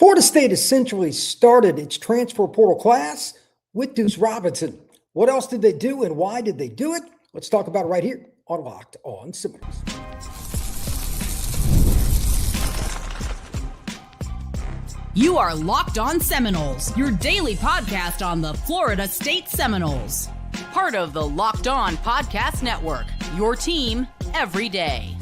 Florida State essentially started its transfer portal class with Duce Robinson. What else did they do and why did they do it? Let's talk about it right here on Locked On Seminoles. You are Locked On Seminoles, your daily podcast on the Florida State Seminoles. Part of the Locked On Podcast Network, your team every day.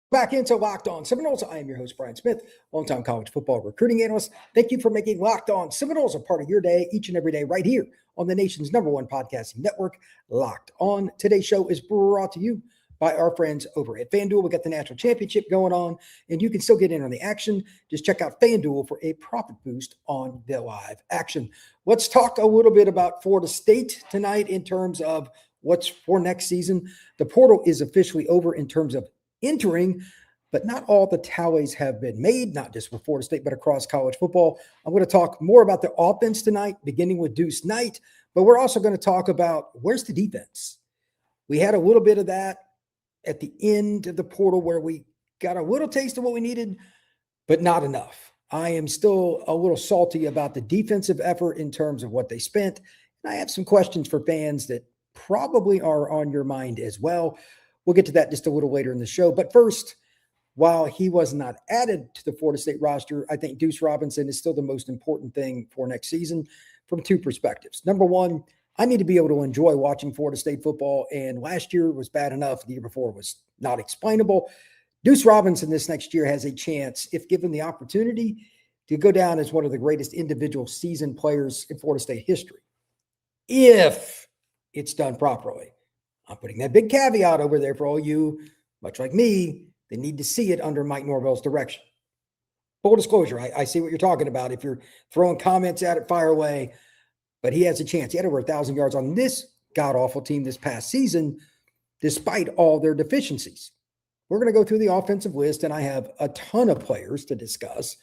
Back into Locked On Seminoles. I am your host, Brian Smith, longtime college football recruiting analyst. Thank you for making Locked On Seminoles a part of your day each and every day right here on the nation's #1 podcasting network, Locked On. Today's show is brought to you by our friends over at FanDuel. We got the national championship going on, and you can still get in on the action. Just check out FanDuel for a profit boost on the live action. Let's talk a little bit about Florida State tonight in terms of what's for next season. The portal is officially over in terms of entering, but not all the tallies have been made, not just for Florida State, but across college football. I'm going to talk more about the offense tonight, beginning with Duce Knight, but we're also going to talk about where's the defense. We had a little bit of that at the end of the portal where we got a little taste of what we needed, but not enough. I am still a little salty about the defensive effort in terms of what they spent. And I have some questions for fans that probably are on your mind as well. We'll get to that just a little later in the show. But first, while he was not added to the Florida State roster, I think Duce Robinson is still the most important thing for next season from two perspectives. Number one, I need to be able to enjoy watching Florida State football, and last year was bad enough. The year before was not explainable. Duce Robinson this next year has a chance, if given the opportunity, to go down as one of the greatest individual season players in Florida State history, if it's done properly. I'm putting that big caveat over there for all you, much like me, that need to see it under Mike Norvell's direction. Full disclosure, I see what you're talking about. If you're throwing comments at it, fire away. But he has a chance. He had over 1,000 yards on this god-awful team this past season, despite all their deficiencies. We're going to go through the offensive list, and I have a ton of players to discuss.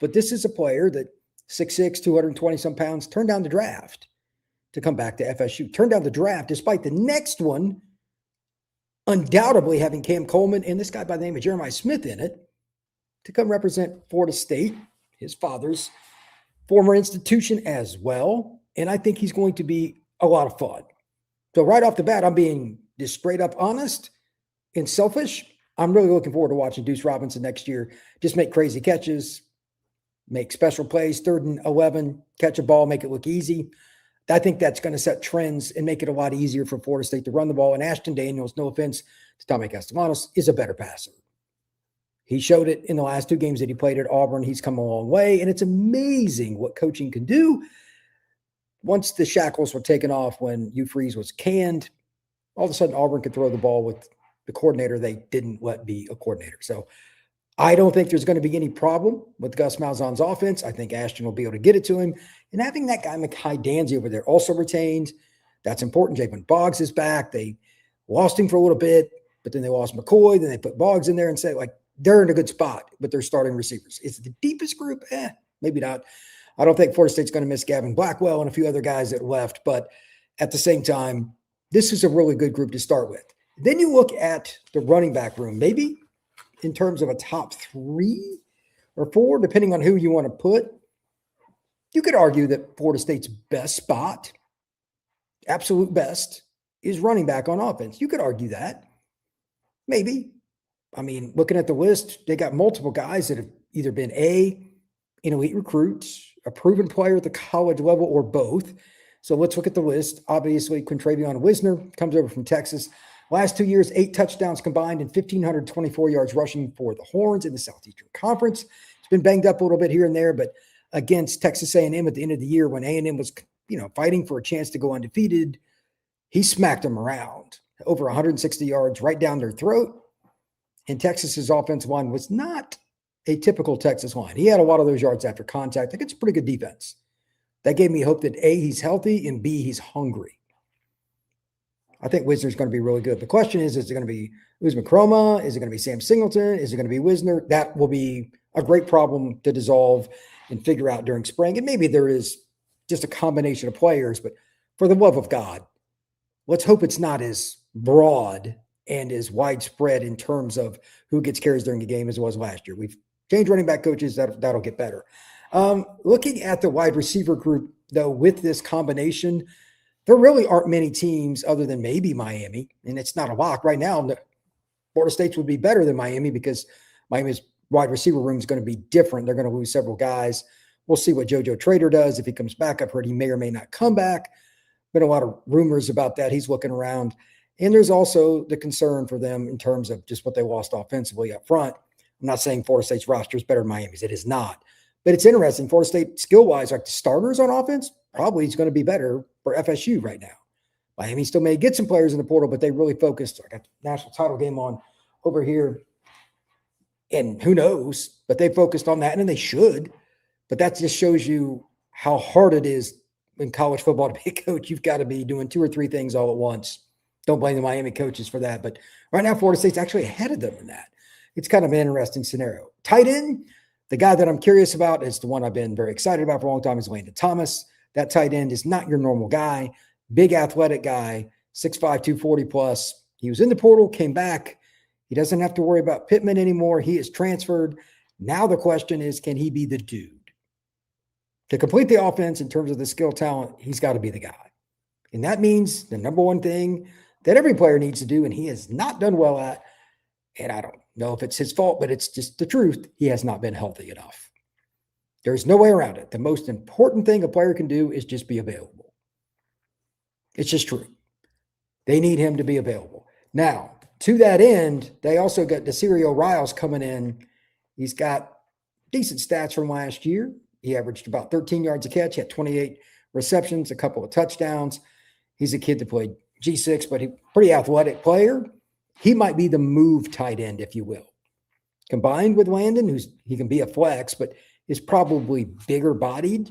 But this is a player that 6'6", 220-some pounds, turned down the draft to come back to FSU. Turned down the draft despite the next one undoubtedly having Cam Coleman and this guy by the name of Jeremiah Smith in it to come represent Florida State, his father's former institution as well. And I think he's going to be a lot of fun. So right off the bat, I'm being just straight up honest and selfish. I'm really looking forward to watching Duce Robinson next year. Just make crazy catches, make special plays, 3rd and 11, catch a ball, make it look easy. I think that's going to set trends and make it a lot easier for Florida State to run the ball. And Ashton Daniels, no offense to Tommy Castellanos, is a better passer. He showed it in the last 2 games that he played at Auburn. He's come a long way, and it's amazing what coaching can do. Once the shackles were taken off when Hugh Freeze was canned, all of a sudden Auburn could throw the ball with the coordinator they didn't let be a coordinator. So I don't think there's going to be any problem with Gus Malzahn's offense. I think Ashton will be able to get it to him. And having that guy, Micahi Danzy, over there also retained, that's important. Javon Boggs is back. They lost him for a little bit, but then they lost McCoy. Then they put Boggs in there and say, they're in a good spot, but they're starting receivers. Is it the deepest group? Maybe not. I don't think Florida State's going to miss Gavin Blackwell and a few other guys that left, but at the same time, this is a really good group to start with. Then you look at the running back room, maybe in terms of a top 3 or 4, depending on who you want to put. You could argue that Florida State's best spot, absolute best, is running back on offense. You could argue that. Maybe. I mean, looking at the list, they got multiple guys that have either been an elite recruit, a proven player at the college level, or both. So let's look at the list. Obviously, Quintravion Wisner comes over from Texas. Last 2 years, 8 touchdowns combined and 1,524 yards rushing for the Horns in the Southeastern Conference. It's been banged up a little bit here and there, but against Texas A&M at the end of the year when A&M was, fighting for a chance to go undefeated, he smacked them around. Over 160 yards right down their throat. And Texas's offensive line was not a typical Texas line. He had a lot of those yards after contact. I think it's a pretty good defense. That gave me hope that A, he's healthy, and B, he's hungry. I think Wisner's going to be really good. The question is it going to be Uzman Croma? Is it going to be Sam Singleton? Is it going to be Wisner? That will be a great problem to dissolve and figure out during spring. And maybe there is just a combination of players, but for the love of God, let's hope it's not as broad and as widespread in terms of who gets carries during the game as it was last year. We've Change running back coaches, that'll get better. Looking at the wide receiver group, though, with this combination, there really aren't many teams other than maybe Miami, and it's not a lock right now. Florida State's would be better than Miami because Miami's wide receiver room is going to be different. They're going to lose several guys. We'll see what JoJo Trader does if he comes back. I've heard he may or may not come back. Been a lot of rumors about that. He's looking around. And there's also the concern for them in terms of just what they lost offensively up front. I'm not saying Florida State's roster is better than Miami's. It is not. But it's interesting. Florida State, skill-wise, like the starters on offense, probably is going to be better for FSU right now. Miami still may get some players in the portal, but they really focused. I got the national title game on over here. And who knows? But they focused on that, and they should. But that just shows you how hard it is in college football to be a coach. You've got to be doing 2 or 3 things all at once. Don't blame the Miami coaches for that. But right now, Florida State's actually ahead of them in that. It's kind of an interesting scenario. Tight end, the guy that I'm curious about is the one I've been very excited about for a long time is Landon Thomas. That tight end is not your normal guy. Big athletic guy, 6'5", 240 plus. He was in the portal, came back. He doesn't have to worry about Pittman anymore. He is transferred. Now the question is, can he be the dude? To complete the offense in terms of the skill talent, he's got to be the guy. And that means the number one thing that every player needs to do, and he has not done well at, and I don't know if it's his fault, but it's just the truth, he has not been healthy enough. There's no way around it. The most important thing a player can do is just be available. It's just true. They need him to be available. Now, to that end, they also got Desirio Riles coming in. He's got decent stats from last year. He averaged about 13 yards a catch, had 28 receptions, a couple of touchdowns. He's a kid that played G6, but he's a pretty athletic player. He might be the move tight end, if you will. Combined with Landon, he can be a flex, but is probably bigger bodied.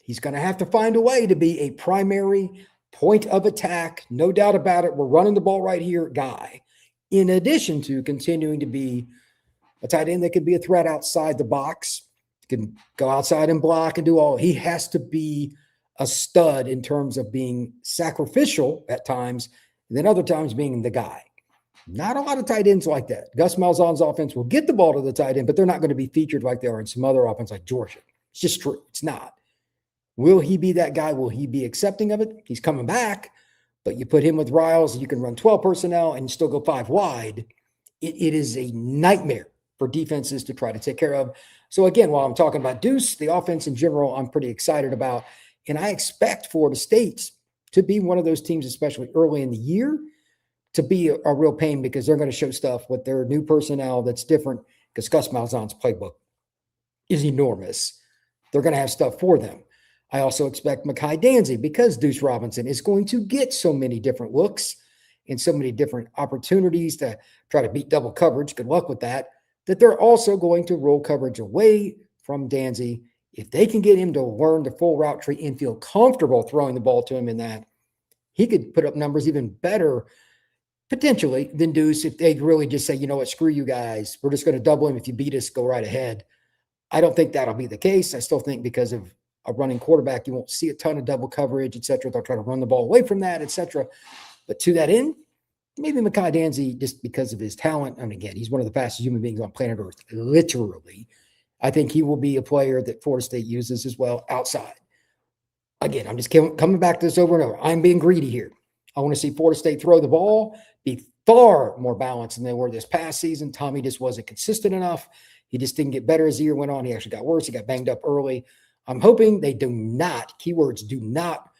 He's going to have to find a way to be a primary point of attack, no doubt about it. We're running the ball right here guy, in addition to continuing to be a tight end that could be a threat outside the box, can go outside and block and do all. He has to be a stud in terms of being sacrificial at times, and then other times being the guy. Not a lot of tight ends like that. Gus Malzahn's offense will get the ball to the tight end, but they're not going to be featured like they are in some other offense like Georgia. It's just true. It's not. Will he be that guy? Will he be accepting of it? He's coming back, but you put him with Riles, you can run 12 personnel and still go 5 wide. It is a nightmare for defenses to try to take care of. So again, while I'm talking about Duce, the offense in general, I'm pretty excited about. And I expect Florida State to be one of those teams, especially early in the year, to be a real pain because they're going to show stuff with their new personnel that's different because Gus Malzahn's playbook is enormous. They're going to have stuff for them. I also expect Micahi Danzy, because Duce Robinson is going to get so many different looks and so many different opportunities to try to beat double coverage. Good luck with that. That they're also going to roll coverage away from Danzy. If they can get him to learn the full route tree and feel comfortable throwing the ball to him in that, he could put up numbers even better potentially than Duce if they really just say, you know what, screw you guys. We're just going to double him. If you beat us, go right ahead. I don't think that'll be the case. I still think because of a running quarterback, you won't see a ton of double coverage, et cetera. They'll try to run the ball away from that, et cetera. But to that end, maybe Micahi Danzy, just because of his talent, and again, he's one of the fastest human beings on planet Earth, literally. I think he will be a player that Florida State uses as well outside. Again, I'm just coming back to this over and over. I'm being greedy here. I want to see Florida State throw the ball, be far more balanced than they were this past season. Tommy just wasn't consistent enough. He just didn't get better as the year went on. He actually got worse. He got banged up early. I'm hoping they do not, keywords, do not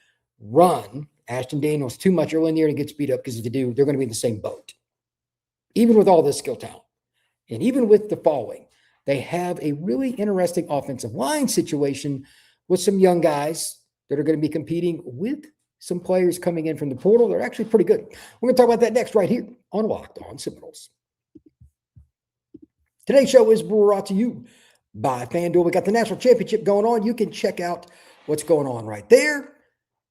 run Ashton Daniels too much early in the year and gets beat up, because if they do, they're going to be in the same boat. Even with all this skill talent and even with the following, they have a really interesting offensive line situation with some young guys that are going to be competing with some players coming in from the portal. They're actually pretty good. We're going to talk about that next right here on Locked On Seminoles. Today's show is brought to you by FanDuel. We got the national championship going on. You can check out what's going on right there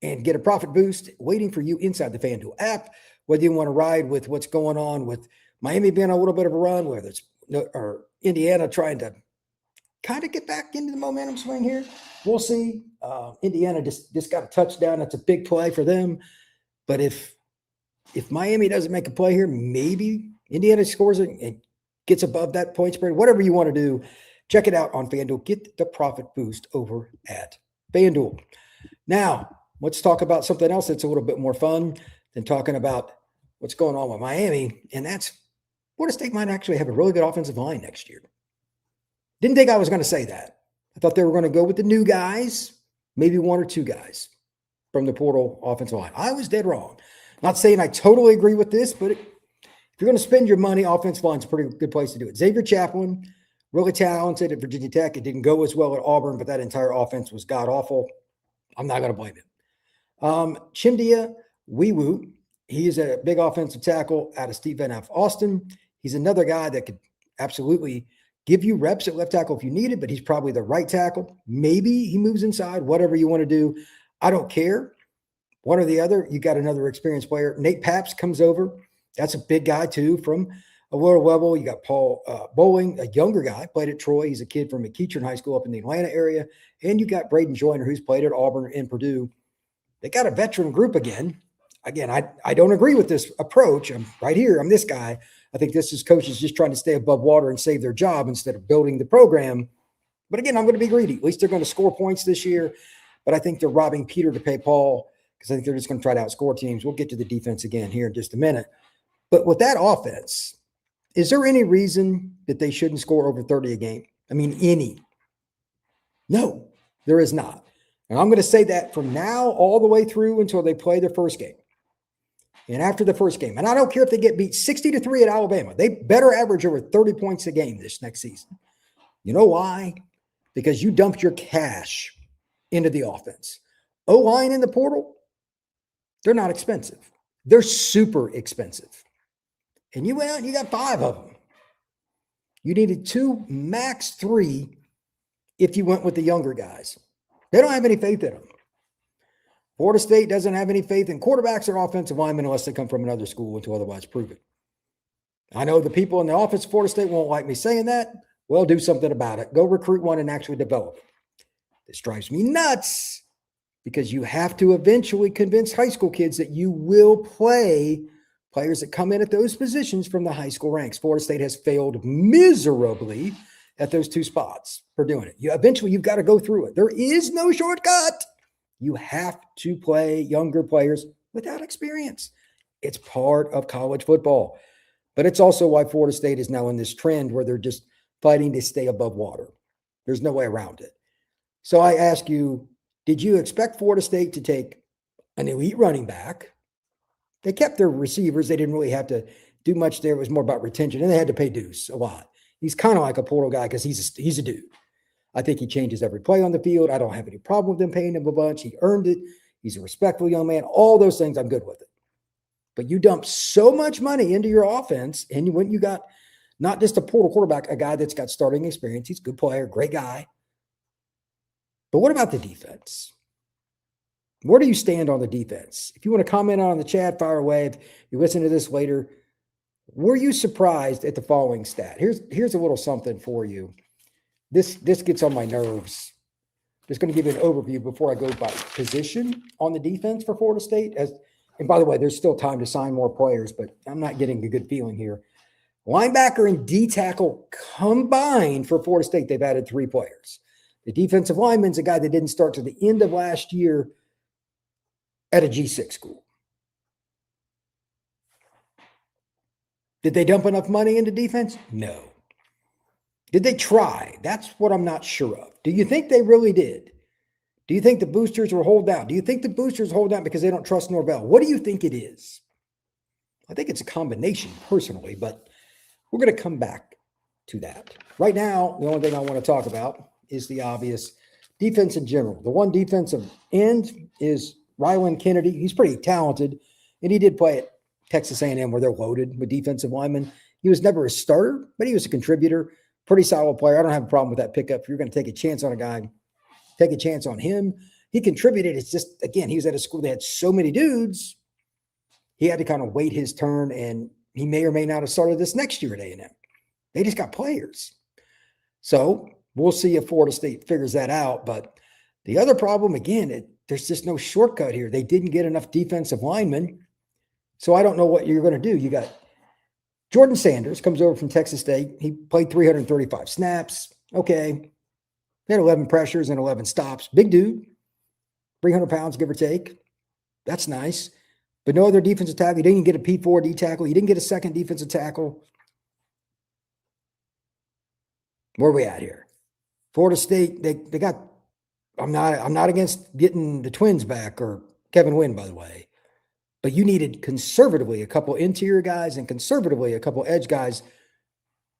and get a profit boost waiting for you inside the FanDuel app. Whether you want to ride with what's going on with Miami being on a little bit of a run, whether it's or Indiana trying to kind of get back into the momentum swing here, we'll see. Indiana just got a touchdown. That's a big play for them. But if Miami doesn't make a play here, maybe Indiana scores it. And gets above that point spread, whatever you want to do, check it out on FanDuel. Get the profit boost over at FanDuel. Now, let's talk about something else that's a little bit more fun than talking about what's going on with Miami, and that's Florida State might actually have a really good offensive line next year. Didn't think I was going to say that. I thought they were going to go with the new guys, maybe one or two guys from the portal offensive line. I was dead wrong. Not saying I totally agree with this, but if you're going to spend your money, offensive line's a pretty good place to do it. Xavier Chaplin, really talented at Virginia Tech. It didn't go as well at Auburn, but that entire offense was god-awful. I'm not going to blame him. Chimdia Wiwu, he is a big offensive tackle out of Steve Van F. Austin. He's another guy that could absolutely give you reps at left tackle if you need it, but he's probably the right tackle. Maybe he moves inside, whatever you want to do. I don't care. One or the other, you got another experienced player. Nate Paps comes over. That's a big guy, too, from a lower level. You got Paul Bowling, a younger guy, played at Troy. He's a kid from McEachern High School up in the Atlanta area. And you got Braden Joyner, who's played at Auburn and Purdue. They got a veteran group again. Again, I don't agree with this approach. I'm right here. I'm this guy. I think this is coaches just trying to stay above water and save their job instead of building the program. But again, I'm going to be greedy. At least they're going to score points this year. But I think they're robbing Peter to pay Paul because I think they're just going to try to outscore teams. We'll get to the defense again here in just a minute. But with that offense, is there any reason that they shouldn't score over 30 a game? I mean, any? No, there is not. And I'm going to say that from now all the way through until they play their first game. And after the first game, and I don't care if they get beat 60-3 at Alabama, they better average over 30 points a game this next season. You know why? Because you dumped your cash into the offense. O-line in the portal, they're not expensive. They're super expensive. And you went out and you got 5 of them. You needed 2, max 3, if you went with the younger guys. They don't have any faith in them. Florida State doesn't have any faith in quarterbacks or offensive linemen unless they come from another school until otherwise proven. I know the people in the office of Florida State won't like me saying that. Well, do something about it. Go recruit one and actually develop it. This drives me nuts because you have to eventually convince high school kids that you will play players that come in at those positions from the high school ranks. Florida State has failed miserably at those 2 spots for doing it. Eventually, you've got to go through it. There is no shortcut. You have to play younger players without experience. It's part of college football. But it's also why Florida State is now in this trend where they're just fighting to stay above water. There's no way around it. So I ask you, did you expect Florida State to take an elite running back? They kept their receivers. They didn't really have to do much there. It was more about retention. And they had to pay Duce a lot. He's kind of like a portal guy because he's a dude. I think he changes every play on the field. I don't have any problem with them paying him a bunch. He earned it. He's a respectful young man. All those things, I'm good with it. But you dump so much money into your offense, and when you got not just a portal quarterback, a guy that's got starting experience. He's a good player, great guy. But what about the defense? Where do you stand on the defense? If you want to comment on the chat, fire away. If you listen to this later, were you surprised at the following stat? Here's a little something for you. This gets on my nerves. Just going to give you an overview before I go by position on the defense for Florida State. And by the way, there's still time to sign more players, but I'm not getting a good feeling here. Linebacker and D tackle combined for Florida State, they've added 3 players. The defensive lineman's a guy that didn't start to the end of last year at a G6 school. Did they dump enough money into defense? No. Did they try? That's what I'm not sure of. Do you think they really did? Do you think the boosters were hold out? Do you think the boosters hold out because they don't trust Norvell? What do you think it is? I think it's a combination personally, but we're going to come back to that. Right now, the only thing I want to talk about is the obvious defense in general. The one defensive end is Rylan Kennedy. He's pretty talented, and he did play at Texas A&M where they're loaded with defensive linemen. He was never a starter, but he was a contributor. Pretty solid player. I don't have a problem with that pickup. If you're going to take a chance on a guy, take a chance on him. He contributed. It's just, again, he was at a school that had so many dudes. He had to kind of wait his turn, and he may or may not have started this next year at A&M. They just got players. So we'll see if Florida State figures that out. But the other problem, again, there's just no shortcut here. They didn't get enough defensive linemen. So I don't know what you're going to do. You got Jordan Sanders comes over from Texas State. He played 335 snaps. Okay. He had 11 pressures and 11 stops. Big dude, 300 pounds, give or take. That's nice. But no other defensive tackle. He didn't get a P4 D tackle. He didn't get a second defensive tackle. Where are we at here? Florida State, they got, I'm not against getting the twins back or Kevin Wynn, by the way. But you needed conservatively a couple interior guys and conservatively a couple edge guys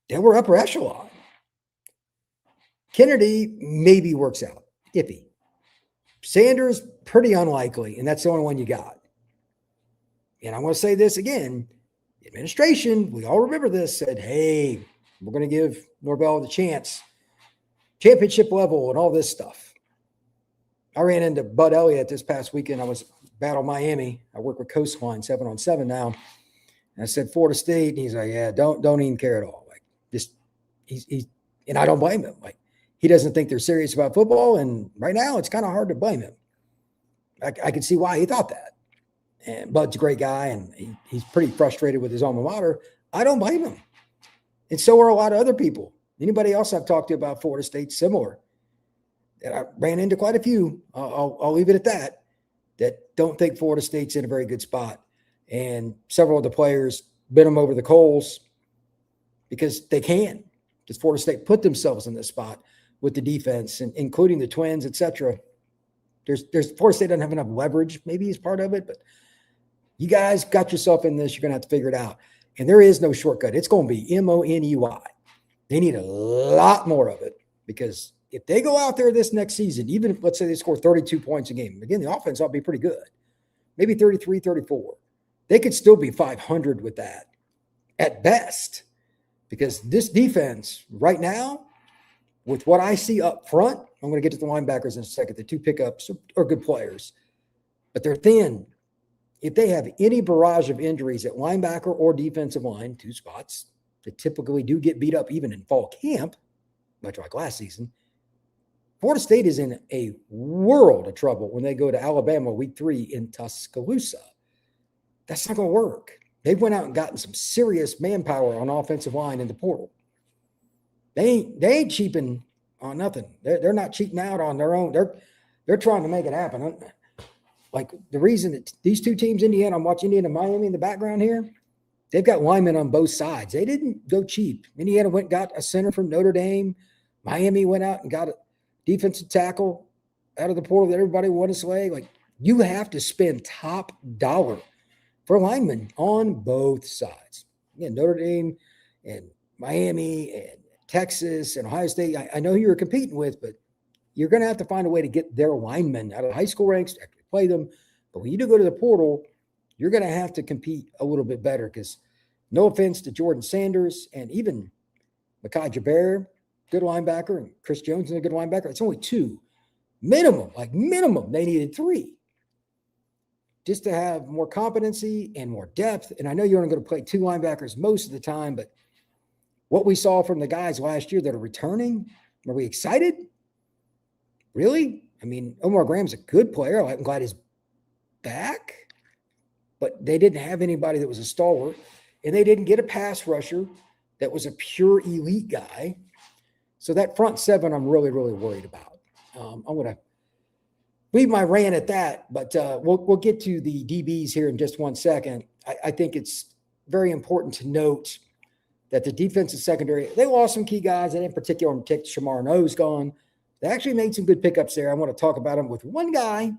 that were upper echelon. Kennedy maybe works out, iffy. Sanders, pretty unlikely, and that's the only one you got. And I want to say this again. The administration, we all remember this, said, hey, we're going to give Norvell the chance. Championship level and all this stuff. I ran into Bud Elliott this past weekend. I was Battle Miami. I work with Coastline 7-on-7 now. And I said, Florida State. And he's like, yeah, don't even care at all. Like, just, he's and I don't blame him. Like, he doesn't think they're serious about football. And right now, it's kind of hard to blame him. I can see why he thought that. And Bud's a great guy, and he's pretty frustrated with his alma mater. I don't blame him. And so are a lot of other people. Anybody else I've talked to about Florida State, similar. And I ran into quite a few. I'll leave it at that. That don't think Florida State's in a very good spot. And several of the players bit them over the coals because they can. Because Florida State put themselves in this spot with the defense, and including the twins, et cetera. There's Florida State doesn't have enough leverage. Maybe he's part of it, but you guys got yourself in this. You're going to have to figure it out. And there is no shortcut. It's going to be Money. They need a lot more of it, because if they go out there this next season, even if, let's say, they score 32 points a game, again, the offense ought to be pretty good, maybe 33, 34. They could still be 500 with that at best, because this defense right now, with what I see up front, I'm going to get to the linebackers in a second. The two pickups are good players, but they're thin. If they have any barrage of injuries at linebacker or defensive line, two spots that typically do get beat up even in fall camp, much like last season, Florida State is in a world of trouble when they go to Alabama week 3 in Tuscaloosa. That's not going to work. They went out and gotten some serious manpower on offensive line in the portal. They ain't cheaping on nothing. They're not cheating out on their own. They're trying to make it happen. Like, the reason that these two teams, Indiana, I'm watching Indiana and Miami in the background here, they've got linemen on both sides. They didn't go cheap. Indiana went and got a center from Notre Dame. Miami went out and got a defensive tackle out of the portal that everybody wanted to slay. Like, you have to spend top dollar for linemen on both sides. Again, Notre Dame and Miami and Texas and Ohio State, I know who you're competing with, but you're going to have to find a way to get their linemen out of high school ranks to actually play them. But when you do go to the portal, you're going to have to compete a little bit better, because no offense to Jordan Sanders and even Micahi Jabbar, good linebacker, and Chris Jones is a good linebacker. It's only 2. Minimum. They needed 3. Just to have more competency and more depth. And I know you're only going to play 2 linebackers most of the time, but what we saw from the guys last year that are returning, are we excited? Really? I mean, Omar Graham's a good player. I'm glad he's back. But they didn't have anybody that was a stalwart, and they didn't get a pass rusher that was a pure elite guy. So that front 7, I'm really, really worried about. I'm going to leave my rant at that, but we'll get to the DBs here in just one second. I think it's very important to note that the defensive secondary, they lost some key guys, and in particular, Shamar No's gone. They actually made some good pickups there. I want to talk about them with one guy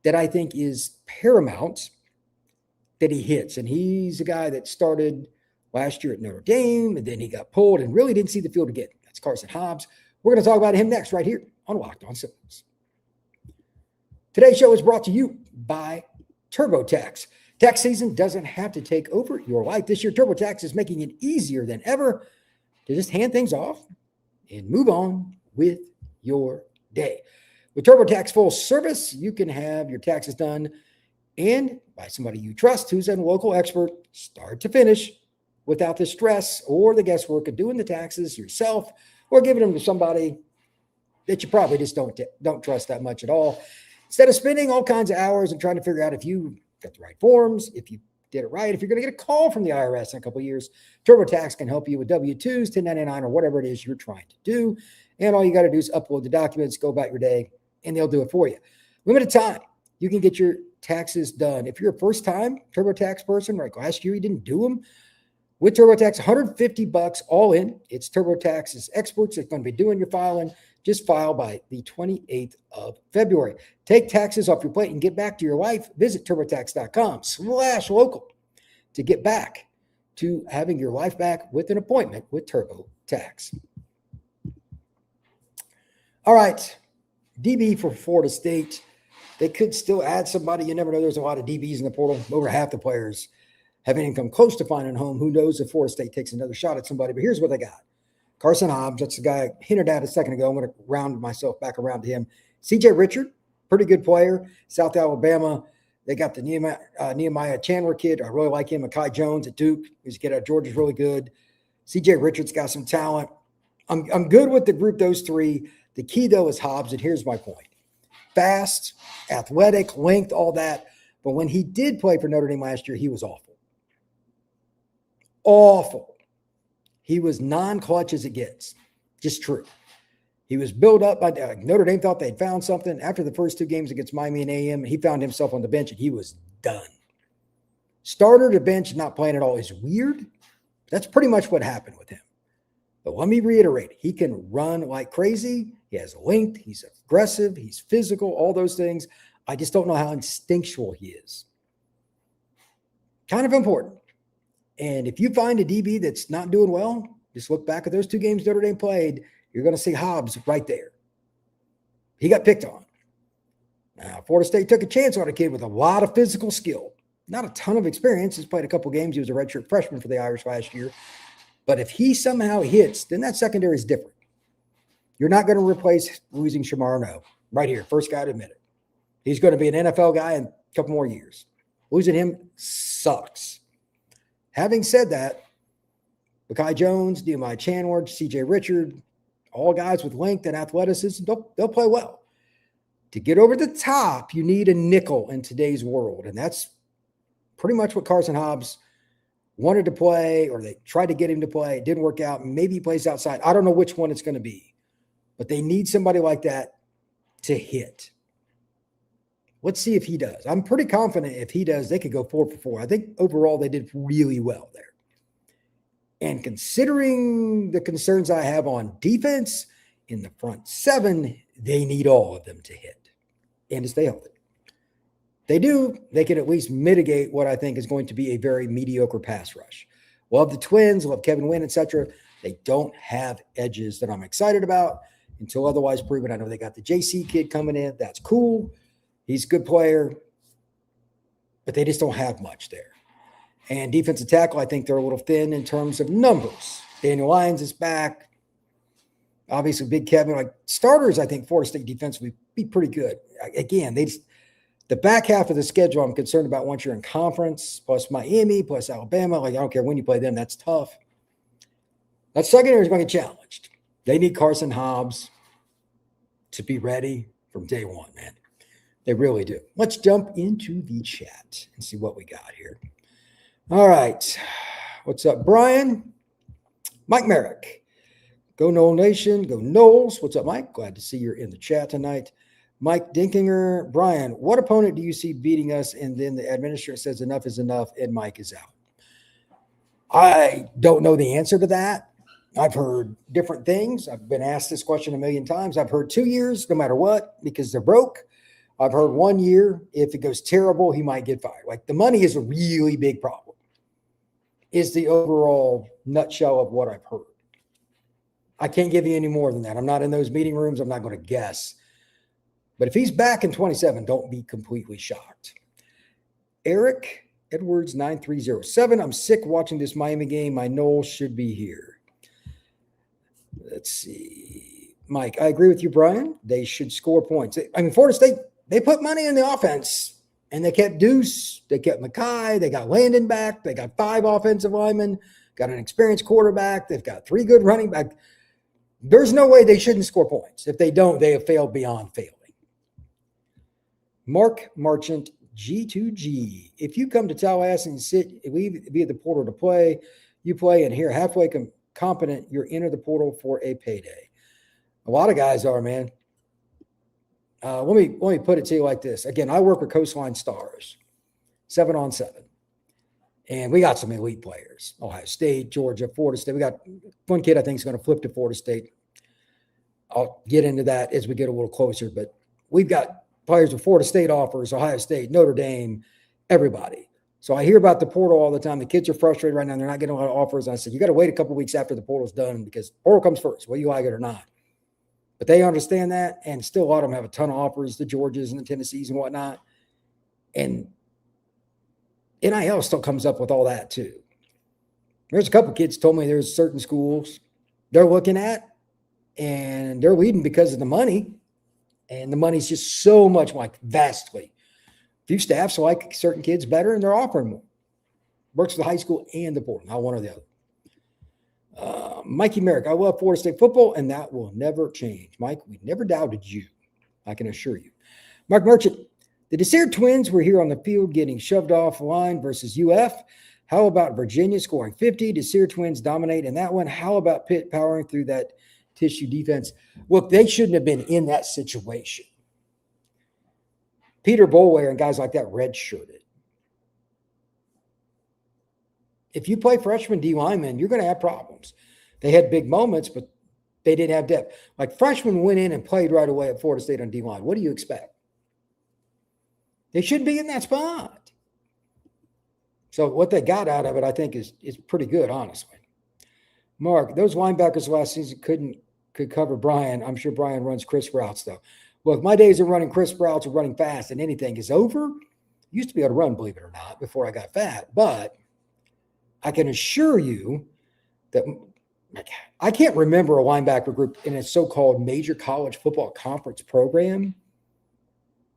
that I think is paramount that he hits. And he's a guy that started last year at Notre Dame, and then he got pulled and really didn't see the field again. That's Carson Hobbs. We're going to talk about him next right here on Locked On Seminoles. Today's show is brought to you by TurboTax. Tax season doesn't have to take over your life. This year, TurboTax is making it easier than ever to just hand things off and move on with your day. With TurboTax full service, you can have your taxes done and by somebody you trust who's a local expert, start to finish, without the stress or the guesswork of doing the taxes yourself or giving them to somebody that you probably just don't trust that much at all. Instead of spending all kinds of hours and trying to figure out if you got the right forms, if you did it right. If you're going to get a call from the IRS in a couple of years, TurboTax can help you with W-2s, 1099, or whatever it is you're trying to do. And all you got to do is upload the documents, go about your day, and they'll do it for you. Limited time. You can get your taxes done. If you're a first-time TurboTax person, like last year you didn't do them, with TurboTax, $150 all in. It's TurboTax's experts that's going to be doing your filing. Just file by the 28th of February. Take taxes off your plate and get back to your life. Visit TurboTax.com/local to get back to having your life back with an appointment with TurboTax. All right, DB for Florida State. They could still add somebody. You never know. There's a lot of DBs in the portal. Over half the players haven't even come close to finding a home. Who knows if Florida State takes another shot at somebody, but here's what they got. Carson Hobbs, that's the guy I hinted at a second ago. I'm going to round myself back around to him. CJ Richard, pretty good player. South Alabama. They got the Nehemiah Chandler kid. I really like him. Micahi Jones at Duke. He's a kid out of Georgia's really good. CJ Richards got some talent. I'm good with the group, those three. The key, though, is Hobbs, and here's my point. Fast, athletic, length, all that. But when he did play for Notre Dame last year, he was awful. Awful. He was non-clutch as it gets. Just true. He was built up by Notre Dame thought they'd found something. After the first two games against Miami and A&M, he found himself on the bench and he was done. Starter to bench, not playing at all is weird. That's pretty much what happened with him. But let me reiterate, he can run like crazy. He has length. He's aggressive. He's physical, all those things. I just don't know how instinctual he is. Kind of important. And if you find a DB that's not doing well, just look back at those two games Notre Dame played. You're going to see Hobbs right there. He got picked on. Now, Florida State took a chance on a kid with a lot of physical skill. Not a ton of experience. He's played a couple games. He was a redshirt freshman for the Irish last year. But if he somehow hits, then that secondary is different. You're not going to replace losing Shamar No. Right here, first guy to admit it. He's going to be an NFL guy in a couple more years. Losing him sucks. Having said that, Micahi Jones, Nehemiah Chandler, CJ Richard, all guys with length and athleticism, they'll play well. To get over the top, you need a nickel in today's world. And that's pretty much what Carson Hobbs wanted to play, or they tried to get him to play. It didn't work out. Maybe he plays outside. I don't know which one it's going to be. But they need somebody like that to hit. Let's see if he does. I'm pretty confident if he does, they could go 4 for 4. I think overall they did really well there. And considering the concerns I have on defense in the front seven, they need all of them to hit and to stay healthy. They do, they can at least mitigate what I think is going to be a very mediocre pass rush. Love the Twins, love Kevin Wynn, etc. They don't have edges that I'm excited about until otherwise proven. I know they got the JC kid coming in. That's cool. He's a good player, but they just don't have much there. And defensive tackle, I think they're a little thin in terms of numbers. Daniel Lyons is back. Obviously, Big Kevin. Like starters, I think Florida State defense would be pretty good. Again, the back half of the schedule I'm concerned about once you're in conference, plus Miami, plus Alabama. Like, I don't care when you play them. That's tough. That secondary is going to get challenged. They need Carson Hobbs to be ready from day one, man. They really do. Let's jump into the chat and see what we got here. All right. What's up, Brian? Mike Merrick. Go Noel Nation. Go Noles. What's up, Mike? Glad to see you're in the chat tonight. Mike Dinkinger. Brian, what opponent do you see beating us? And then the administrator says enough is enough and Mike is out. I don't know the answer to that. I've heard different things. I've been asked this question a million times. I've heard 2 years, no matter what, because they're broke. I've heard 1 year, if it goes terrible, he might get fired. Like the money is a really big problem, is the overall nutshell of what I've heard. I can't give you any more than that. I'm not in those meeting rooms. I'm not going to guess. But if he's back in 27, don't be completely shocked. Eric Edwards 9307. I'm sick watching this Miami game. My Noel should be here. Let's see. Mike, I agree with you, Brian. They should score points. I mean, Florida State, they put money in the offense, and they kept Duce. They kept Micahi. They got Landon back. They got 5 offensive linemen, got an experienced quarterback. They've got 3 good running backs. There's no way they shouldn't score points. If they don't, they have failed beyond failing. Mark Marchant G2G. If you come to Tallahassee and sit via the portal to play, you play and here halfway competent, you're enter the portal for a payday. A lot of guys are, man. Let me put it to you like this. Again, I work with Coastline Stars, 7-on-7. And we got some elite players. Ohio State, Georgia, Florida State. We got one kid I think is going to flip to Florida State. I'll get into that as we get a little closer. But we've got players with Florida State offers, Ohio State, Notre Dame, everybody. So I hear about the portal all the time. The kids are frustrated right now. They're not getting a lot of offers. I said, you got to wait a couple of weeks after the portal's done because portal comes first, whether you like it or not. But they understand that, and still a lot of them have a ton of offers, the Georgias and the Tennessees and whatnot. And NIL still comes up with all that too. There's a couple kids told me there's certain schools they're looking at, and they're leading because of the money. And the money's just so much, like vastly. A few staffs like certain kids better, and they're offering more. Works for the high school and the portal, not one or the other. Mikey Merrick, I love Florida State football, and that will never change. Mike, we never doubted you. I can assure you. Mark Merchant, the Duce twins were here on the field getting shoved off the line versus UF. How about Virginia scoring 50? Duce twins dominate in that one. How about Pitt powering through that tissue defense? Look, they shouldn't have been in that situation. Peter Boulware and guys like that redshirted. If you play freshman D linemen, you're going to have problems. They had big moments, but they didn't have depth. Like freshmen went in and played right away at Florida State on D line. What do you expect? They shouldn't be in that spot. So what they got out of it, I think, is pretty good, honestly. Mark, those linebackers last season could cover Brian. I'm sure Brian runs crisp routes, though. Look, my days of running crisp routes or running fast and anything is over. Used to be able to run, believe it or not, before I got fat. But I can assure you that I can't remember a linebacker group in a so-called major college football conference program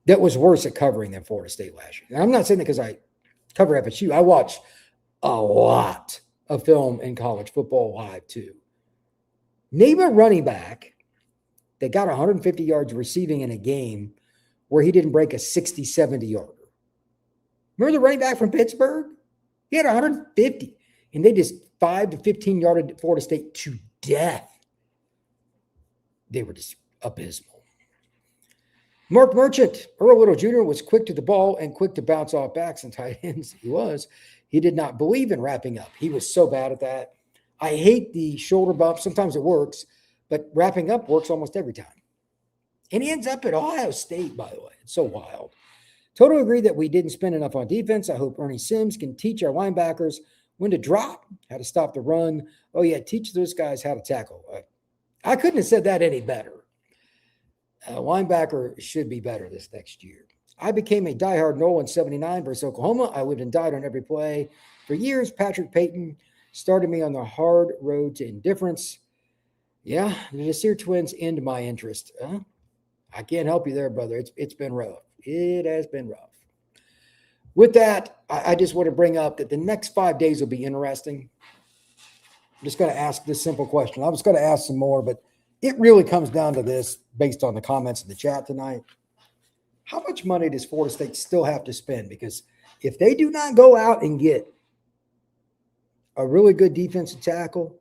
that was worse at covering than Florida State last year. And I'm not saying that because I cover FSU. I watched a lot of film in college football live too. Name a running back that got 150 yards receiving in a game where he didn't break a 60, 70-yarder. Remember the running back from Pittsburgh? He had 150, and they just 5 to 15-yarded Florida State to death. They were just abysmal. Mark Merchant, Earl Little Jr. was quick to the ball and quick to bounce off backs and tight ends. He did not believe in wrapping up. He was so bad at that. I hate the shoulder bump. Sometimes it works, but wrapping up works almost every time. And he ends up at Ohio State, by the way. It's so wild. Totally agree that we didn't spend enough on defense. I hope Ernie Sims can teach our linebackers when to drop, how to stop the run. Oh, yeah, teach those guys how to tackle. I couldn't have said that any better. Linebacker should be better this next year. I became a diehard Nolan 79 versus Oklahoma. I lived and died on every play. For years, Patrick Payton started me on the hard road to indifference. Yeah, the Duce twins end my interest. I can't help you there, brother. It's been rough. It has been rough. With that, I just want to bring up that the next 5 days will be interesting. I'm just going to ask this simple question. I was going to ask some more, but it really comes down to this based on the comments in the chat tonight. How much money does Florida State still have to spend? Because if they do not go out and get a really good defensive tackle,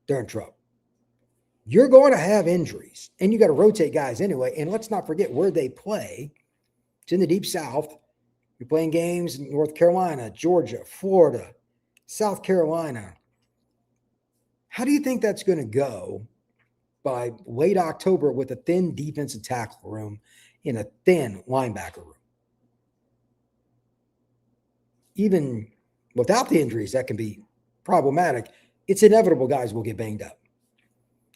they're in trouble. You're going to have injuries, and you got to rotate guys anyway. And let's not forget where they play. It's in the Deep South. You're playing games in North Carolina, Georgia, Florida, South Carolina. How do you think that's going to go by late October with a thin defensive tackle room in a thin linebacker room? Even without the injuries, that can be problematic. It's inevitable guys will get banged up.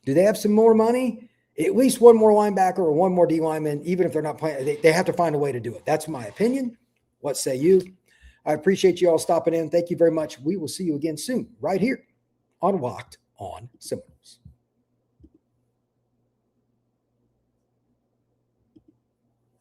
Do they have some more money? At least one more linebacker or one more D lineman, even if they're not playing, they have to find a way to do it. That's my opinion. What say you? I appreciate you all stopping in. Thank you very much. We will see you again soon, right here on Locked on Seminoles.